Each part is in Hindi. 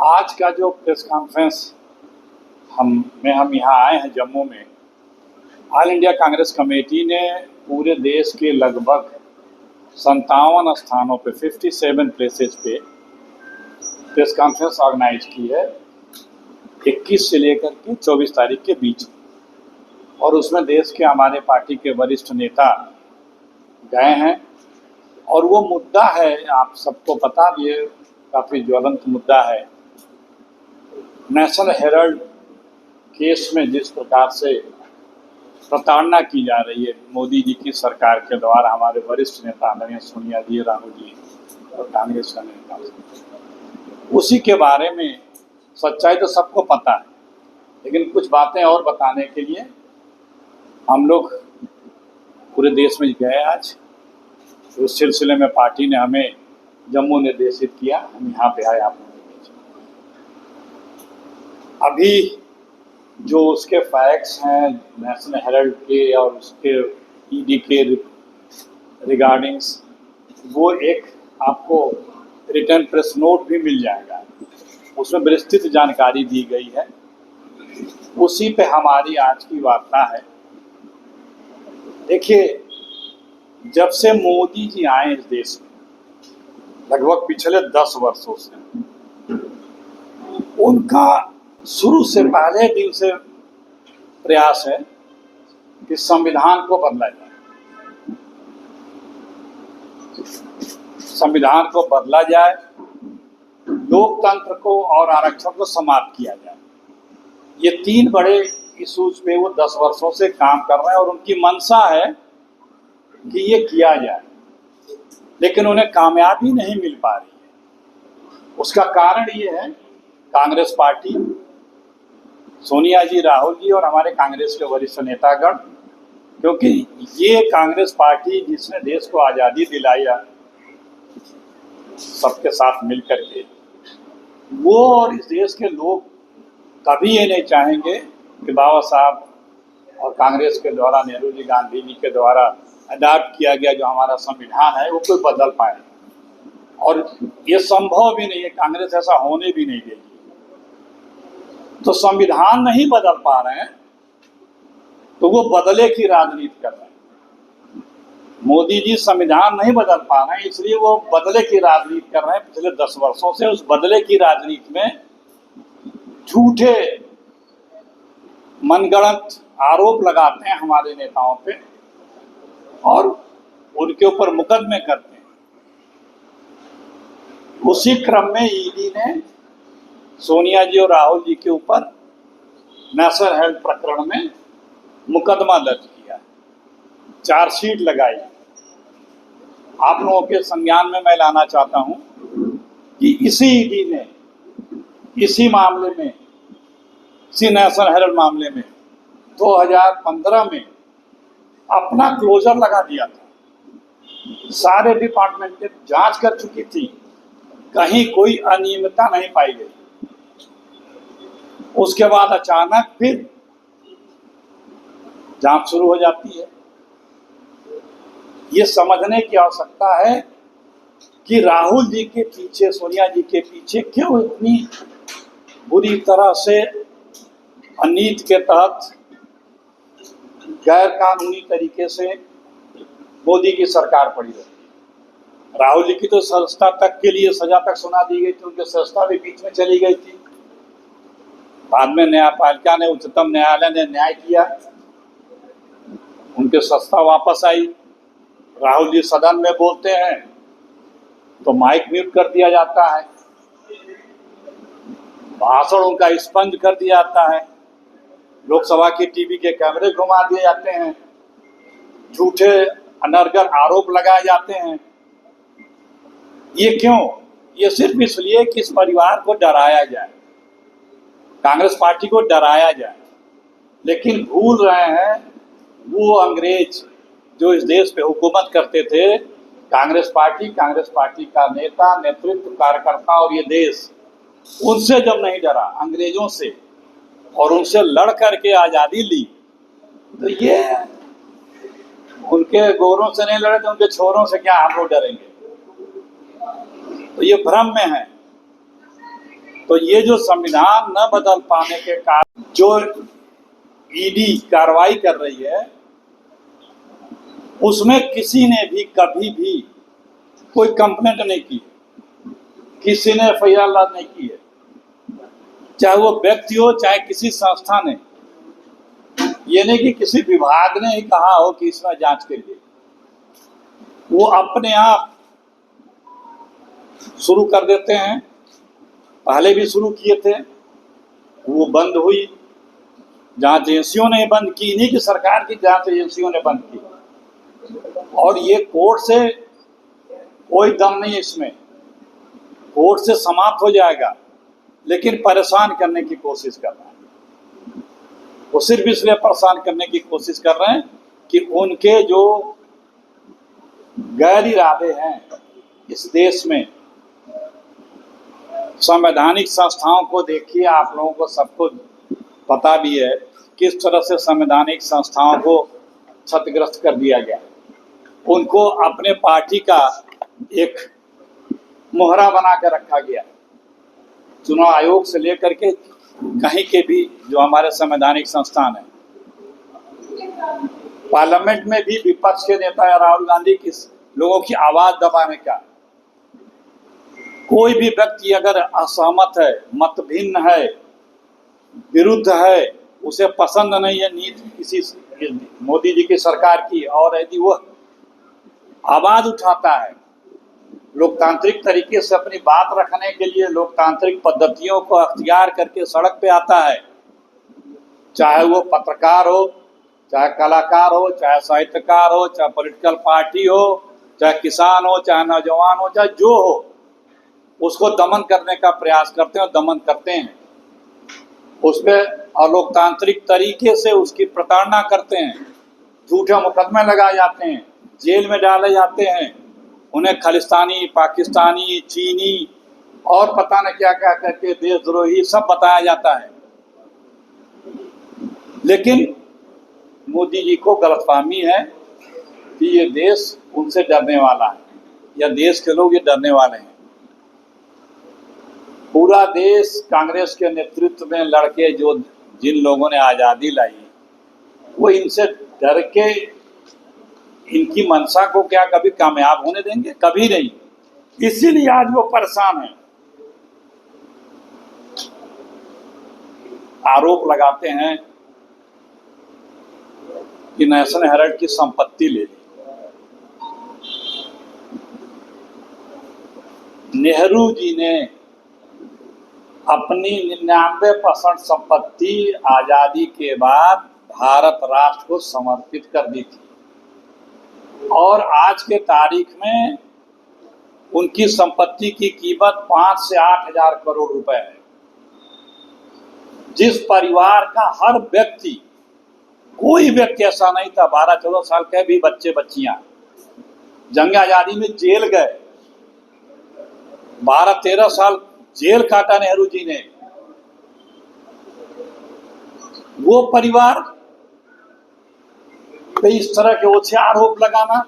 आज का जो प्रेस कॉन्फ्रेंस हम यहाँ आए हैं जम्मू में, ऑल इंडिया कांग्रेस कमेटी ने पूरे देश के लगभग 57 स्थानों पे 57 प्लेसेस पे प्रेस कॉन्फ्रेंस ऑर्गेनाइज की है 21 से लेकर के 24 तारीख के बीच। और उसमें देश के हमारे पार्टी के वरिष्ठ नेता गए हैं और वो मुद्दा है, आप सबको पता भी है, काफ़ी ज्वलंत मुद्दा है। नेशनल हेराल्ड केस में जिस प्रकार से प्रताड़ना की जा रही है मोदी जी की सरकार के द्वारा, हमारे वरिष्ठ नेता आदरणीय सोनिया जी, राहुल जी और कांग्रेस का नेता, उसी के बारे में सच्चाई तो सबको पता है, लेकिन कुछ बातें और बताने के लिए हम लोग पूरे देश में गए आज। उस सिलसिले में पार्टी ने हमें जम्मू निर्देशित किया, हम यहाँ पे आए आप लोगों के बीच। अभी जो उसके फैक्ट्स हैं नेशनल हेराल्ड के और उसके ईडी के रिगार्डिंग्स, वो एक आपको रिटर्न प्रेस नोट भी मिल जाएगा, उसमें विस्तृत जानकारी दी गई है। उसी पे हमारी आज की वार्ता है। देखिए, जब से मोदी जी आए इस देश में, लगभग पिछले 10 वर्षों से, उनका शुरू से पहले दिन से प्रयास है कि संविधान को बदला जाए, संविधान को बदला जाए, लोकतंत्र को और आरक्षण को समाप्त किया जाए। ये 3 बड़े इशूज पे वो 10 वर्षों से काम कर रहे हैं और उनकी मंशा है कि ये किया जाए, लेकिन उन्हें कामयाबी नहीं मिल पा रही है। उसका कारण ये है कांग्रेस पार्टी, सोनिया जी, राहुल जी और हमारे कांग्रेस के वरिष्ठ नेतागण, क्योंकि ये कांग्रेस पार्टी जिसने देश को आज़ादी दिलाया सबके साथ मिलकर के, वो और इस देश के लोग कभी ये नहीं चाहेंगे कि बाबा साहब और कांग्रेस के द्वारा, नेहरू जी, गांधी जी के द्वारा अडॉप्ट किया गया जो हमारा संविधान है वो कोई बदल पाए, और ये संभव भी नहीं है, कांग्रेस ऐसा होने भी नहीं देगी। तो संविधान नहीं बदल पा रहे हैं तो वो बदले की राजनीति कर रहे हैं। मोदी जी संविधान नहीं बदल पा रहे हैं, इसलिए वो बदले की राजनीति कर रहे हैं पिछले 10 वर्षों से। उस बदले की राजनीति में झूठे मनगढ़ंत आरोप लगाते हैं हमारे नेताओं पे और उनके ऊपर मुकदमे करते हैं। उसी क्रम में ईडी ने सोनिया जी और राहुल जी के ऊपर नेशनल हेल्थ प्रकरण में मुकदमा दर्ज किया, चार्जशीट लगाई। आप लोगों के संज्ञान में मैं लाना चाहता हूं कि इसी ईडी ने इसी मामले में, इसी नेशनल हेल्थ मामले में 2015 में अपना क्लोजर लगा दिया था। सारे डिपार्टमेंट ने जांच कर चुकी थी, कहीं कोई अनियमितता नहीं पाई गई। उसके बाद अचानक फिर जांच शुरू हो जाती है। ये समझने की आवश्यकता है कि राहुल जी के पीछे, सोनिया जी के पीछे क्यों इतनी बुरी तरह से अनीति के तहत, गैर कानूनी तरीके से मोदी की सरकार पड़ी रहती है। राहुल जी की तो सदस्यता तक के लिए सजा तक सुना दी गई थी, उनकी सदस्यता भी बीच में चली गई थी। बाद में न्यायपालिका ने, उच्चतम न्यायालय ने न्याय किया, उनके सदस्यता वापस आई। राहुल जी सदन में बोलते हैं तो माइक म्यूट कर दिया जाता है, भाषण उनका स्पंज कर दिया जाता है, लोकसभा की टीवी के कैमरे घुमा दिए जाते हैं, झूठे अनर्गल आरोप लगाए जाते हैं। ये क्यों? ये सिर्फ इसलिए कि इस परिवार को डराया जाए, कांग्रेस पार्टी को डराया जाए। लेकिन भूल रहे हैं वो अंग्रेज जो इस देश पे हुकूमत करते थे, कांग्रेस पार्टी का नेता, नेतृत्व, कार्यकर्ता और ये देश उनसे जब नहीं डरा, अंग्रेजों से, और उनसे लड़ करके आज़ादी ली, तो ये उनके गोरों से नहीं लड़े तो उनके छोरों से क्या हम लोग डरेंगे? तो ये भ्रम में है। तो ये जो संविधान न बदल पाने के कारण जो ईडी कार्रवाई कर रही है, उसमें किसी ने भी कभी भी कोई कंप्लेंट नहीं की, किसी ने एफआईआर नहीं की है, चाहे वो व्यक्ति हो चाहे किसी संस्था ने। ये नहीं कि किसी विभाग ने ही कहा हो कि इसमें जांच करिए, वो अपने आप शुरू कर देते हैं। पहले भी शुरू किए थे, वो बंद हुई, जांच एजेंसियों ने बंद की, इन्हीं की सरकार की जांच एजेंसियों ने बंद की। और ये कोर्ट से कोई दम नहीं है इसमें, कोर्ट से समाप्त हो जाएगा, लेकिन परेशान करने की कोशिश कर रहे हैं। वो सिर्फ इसलिए परेशान करने की कोशिश कर रहे हैं कि उनके जो गैर इरादे हैं इस देश में, संवैधानिक संस्थाओं को देखिए, आप लोगों को सबको पता भी है किस तरह से संवैधानिक संस्थाओं को क्षतिग्रस्त कर दिया गया। उनको अपने पार्टी का एक मोहरा बना कर रखा गया। चुनाव आयोग से लेकर के कहीं के भी जो हमारे संवैधानिक संस्थान है, पार्लियामेंट में भी विपक्ष के नेता राहुल गांधी की लोगों की आवाज दबाने का, कोई भी व्यक्ति अगर असहमत है, मत भिन्न है, विरुद्ध है, उसे पसंद नहीं है नीति किसी मोदी जी की सरकार की, और यदि वो आवाज उठाता है लोकतांत्रिक तरीके से अपनी बात रखने के लिए, लोकतांत्रिक पद्धतियों को अख्तियार करके सड़क पे आता है, चाहे वो पत्रकार हो, चाहे कलाकार हो, चाहे साहित्यकार हो, चाहे पॉलिटिकल पार्टी हो, चाहे किसान हो, चाहे नौजवान हो, चाहे जो हो, उसको दमन करने का प्रयास करते हैं और दमन करते हैं। उसमें अलोकतांत्रिक तरीके से उसकी प्रताड़ना करते हैं, झूठे मुकदमे लगाए जाते हैं, जेल में डाले जाते हैं, उन्हें खालिस्तानी, पाकिस्तानी, चीनी और पता न क्या क्या करके देशद्रोही सब बताया जाता है। लेकिन मोदी जी को गलतफहमी है कि ये देश उनसे डरने वाला है, या देश के लोग ये डरने वाले हैं। पूरा देश कांग्रेस के नेतृत्व में लड़के जो जिन लोगों ने आज़ादी लाई, वो इनसे डर के इनकी मंशा को क्या कभी कामयाब होने देंगे? कभी नहीं। इसीलिए आज वो परेशान हैं। आरोप लगाते हैं कि नेशनल हेराल्ड की संपत्ति ले ली। नेहरू जी ने अपनी 99% संपत्ति आजादी के बाद भारत राष्ट्र को समर्पित कर दी थी, और आज के तारीख में उनकी संपत्ति की कीमत 5 से 8 हजार करोड़ रुपए है। जिस परिवार का हर व्यक्ति, कोई व्यक्ति ऐसा नहीं था, 12-14 साल के भी बच्चे बच्चियां जंग आजादी में जेल गए, 12-13 साल जेल काटा नेहरू जी ने। वो परिवार पे इस तरह के ओछे आरोप लगाना,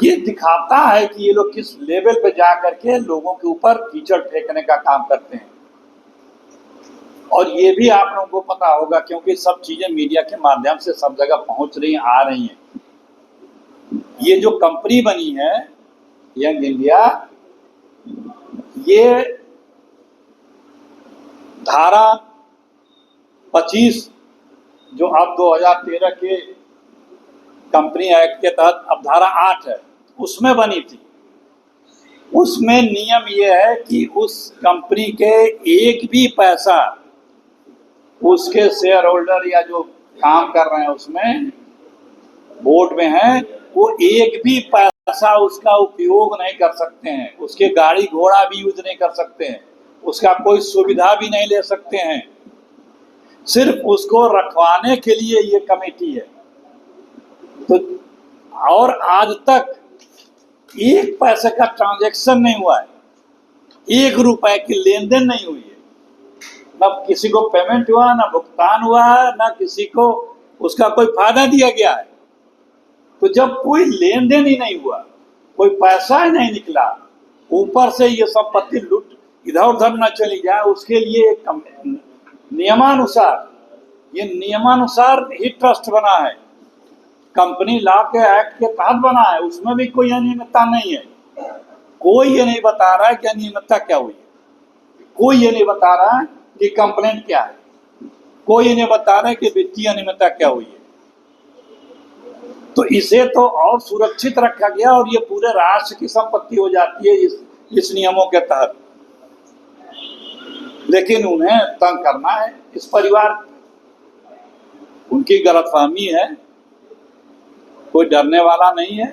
ये दिखाता है कि ये लोग किस लेवल पे जा करके लोगों के ऊपर कीचड़ फेंकने का काम करते हैं। और ये भी आप लोगों को पता होगा, क्योंकि सब चीजें मीडिया के माध्यम से सब जगह पहुंच रही आ रही हैं। ये जो कंपनी बनी है यंग इंडिया, ये धारा 25 जो अब 2013 के कंपनी एक्ट के तहत अब धारा 8 है, उसमें बनी थी। उसमें नियम ये है कि उस कंपनी के एक भी पैसा उसके शेयर होल्डर या जो काम कर रहे हैं उसमें बोर्ड में है, वो एक भी पैसा उसका उपयोग नहीं कर सकते हैं, उसके गाड़ी घोड़ा भी यूज नहीं कर सकते हैं, उसका कोई सुविधा भी नहीं ले सकते हैं। सिर्फ उसको रखवाने के लिए ये कमेटी है। तो और आज तक एक पैसे का ट्रांजैक्शन नहीं हुआ है, 1 रुपए की लेन देन नहीं हुई है, न किसी को पेमेंट हुआ, न भुगतान हुआ है, न किसी को उसका कोई फायदा दिया गया है। तो जब कोई लेन देन ही नहीं हुआ, कोई पैसा ही नहीं निकला, ऊपर से ये संपत्ति लूट इधर उधर न चली जाए, उसके लिए नियमानुसार, ये नियमानुसार ही ट्रस्ट बना है, कंपनी लॉ के एक्ट के तहत बना है, उसमें भी कोई अनियमितता नहीं है। कोई ये नहीं बता रहा है कि अनियमितता क्या हुई है, कोई ये नहीं बता रहा है कि कंप्लेंट क्या है, कोई ये नहीं बता रहा है कि वित्तीय अनियमितता क्या हुई है। तो इसे तो और सुरक्षित रखा गया और ये पूरे राष्ट्र की संपत्ति हो जाती है इस नियमों के तहत। लेकिन उन्हें तंग करना है इस परिवार, उनकी गलतफहमी है, कोई डरने वाला नहीं है।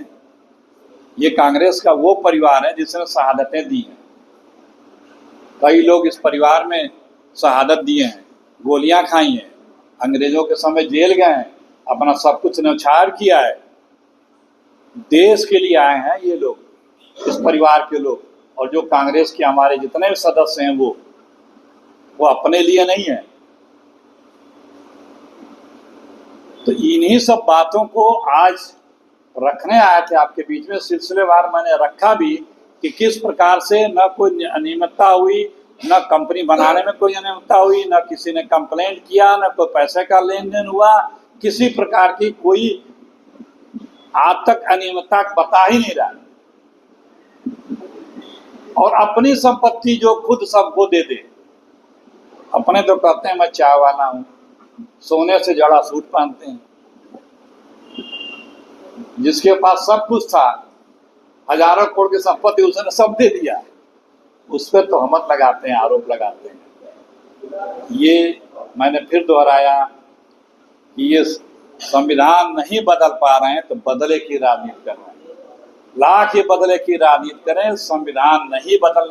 ये कांग्रेस का वो परिवार है जिसने शहादतें दी हैं। कई लोग इस परिवार में शहादत दिए हैं, गोलियां खाई हैं, अंग्रेजों के समय जेल गए हैं, अपना सब कुछ न्यौछावर किया है। देश के लिए आए हैं ये लोग, इस परिवार के लोग। और जो कांग्रेस के हमारे जितने भी सदस्य हैं वो अपने लिए नहीं है। तो इन्हीं सब बातों को आज रखने आए थे आपके बीच में। सिलसिलेवार मैंने रखा भी कि किस प्रकार से न कोई अनियमितता हुई, न कंपनी बनाने में कोई अनियमितता हुई, न किसी ने कंप्लेंट किया, न कोई पैसे का लेन देन हुआ, किसी प्रकार की कोई आज तक अनियमितता बता ही नहीं रहा। और अपनी संपत्ति जो खुद सबको दे दे, अपने तो कहते हैं मैं चाय वाला हूं, सोने से जड़ा सूट पहनते हैं, जिसके पास सब कुछ था, हजारों करोड़ की संपत्ति उसने सब दे दिया, उस पर तोहमत लगाते हैं, आरोप लगाते हैं। ये मैंने फिर दोहराया कि ये संविधान नहीं बदल पा रहे हैं तो बदले की राजनीति कर रहे हैं। लाख ये बदले की राजनीति करें, संविधान नहीं बदलने